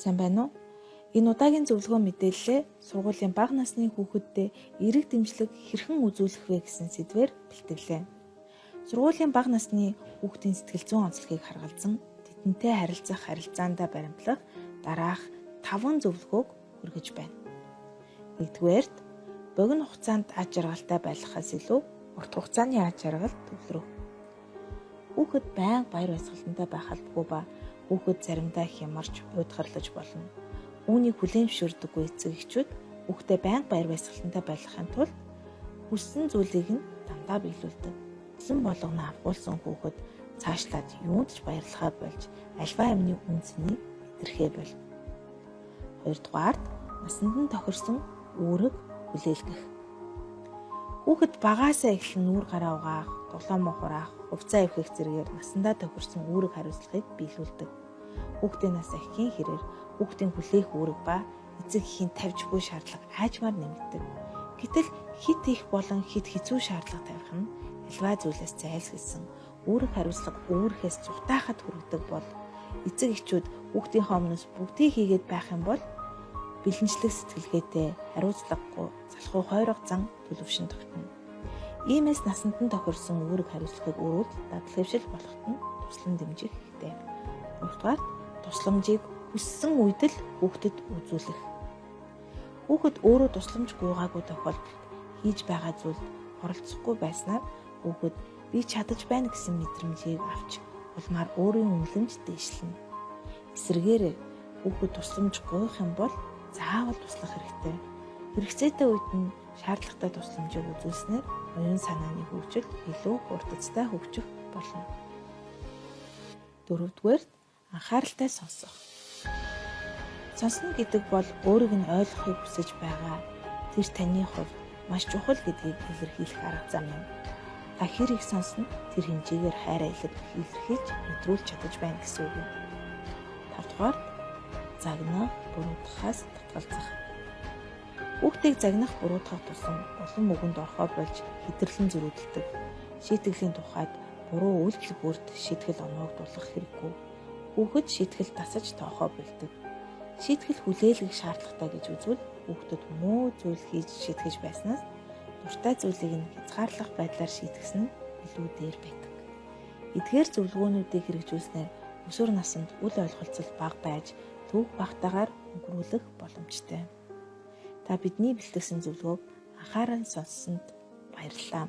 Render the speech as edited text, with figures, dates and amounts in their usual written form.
Сайн байна уу? Энэ удаагийн зөвлөгөө мэдээлэлээ сургуулийн бага насны хүүхэдтэй эерэг дэмжлэг хэрхэн үзүүлэх вэ гэсэн сэдвээр бэлтгэлээ. Сургуулийн бага насны хүүхдийн сэтгэл зүйн онцлогийг харгалзан тэдэнтэй харилцах харилцаандаа баримтлах дараах 5 зөвлөгөөг хүргэж байна. 1-р, богино хугацаанд аж аргалтай байлгахаас илүү урт хугацааны аж аргал төвлөрөх. Хүүхэд байнга баяр баясгалантай байх албагүй ба хүүхэд заримдаа хямарч уйдгарлаж болно. Үүнийг хүлээн зөвшөөрдөггүй эцэг эхчүүд хүүхдээ байнга баяр баясгалантай байлгахын тулд хүссэн зүйлийг нь дандаа биелүүлдэг. Хүссэн болгоно авахулсан хүүхэд цаашлаад юунд ч баярлахаа болж альва амны үнцнийг илэрхээ болно. 2-р, насанд нь тохирсон үүрэг хүлээлгэх. Хүүхэд багаасаа эхлэн нүүр гараа угаах, дулаан мухраах, хувцас эвхэх зэргээр насандаа тохирсон үүрэг хариуцлагыг биелүүлдэг. Хүүхдийн нас ахихийн хэрээр хүүхдийн хүлээх үүрэг ба эцэг эхийн тавьж буй шаардлага аажмаар нэмэгдэг. Гэтэл хит их болон хит хэцүү шаардлага тавих нь альва зүйлээс зайлсхийсэн үүрэг хариуцлага өөрөхөөс зугатаахад хүргэдэг бол эцэг эхчүүд хүүхдийнхээ өмнөөс бүгдийг хийгээд байх юм бол бэлэнчлэг сэтгэлгээтэй хариуцлагагүй залхуу хойрог зан төлөвшин тогтно. Иймээс насанд нь тохирсон үүрэг хариуцлагыг өрүүл дадал хэвшил болоход нь туслан дэмжих хэрэгтэй. 3-р, тусламжийг хүссэн үед л хүүхдэд үзүүлэх. Хүүхэд өөрөө тусламж гуйгаагүй тохиолдолд хийж байгаа зүйлд оролцохгүй байснаар хүүхэд би чадаж байна гэсэн мэдрэмжийг авч улмаар өөрийн үнэлэмж дээшлэнэ. Эсвэргээр хүүхэд тусламж гуйх юм бол заавал туслах хэрэгтэй. Хэрэгцээтэй үед нь шаардлагатай тусламжийг үзүүлснээр оюун санааны хөгжил илүү хурдцтай хөгжих болно. 4-р, анхааралтай сонсох. Сонсно гэдэг бол өөрийг нь ойлгохыг хүсэж байгаа тэр таны хувьд маш чухал гэдгийг илэрхийлэх арга зам юм. Та хэр их сонсно тэр хэмжээгээр хайраа илэрхийлж мэдрүүлж чадаж байна гэсэн үг юм. 5-р, загнах, буруутгахаас татгалзах. Хүүхдийг загнах, буруутгах тусам улам мөгөнд орхоо болж хэдэрлэн зөрүүдэлдэг. Шийтгэлийн тухайд буруу үйлдэл бүрд шийтгэл оноогдуулах хэрэггүй. Хүүхэд шийтгэл дасаж тоохоо болдог. Шийтгэл хүлээлгэх шаардлагатай гэж үзвэл хүүхдэд муу зүйл хийж шийтгэж байснаас дуртай зүйлийг нь хязгаарлах байдлаар шийтгэсэн нь илүү дээр байдаг. Эдгээр зөвлөгөөнүүдийг хэрэгжүүлснээр өсвөр наснд үл ойлголцол бага байж түүх багтаагаар өнгөрүүлэх боломжтой. Та бидний бэлтгэсэн зөвлөгөөг анхааран сонссонд баярлалаа.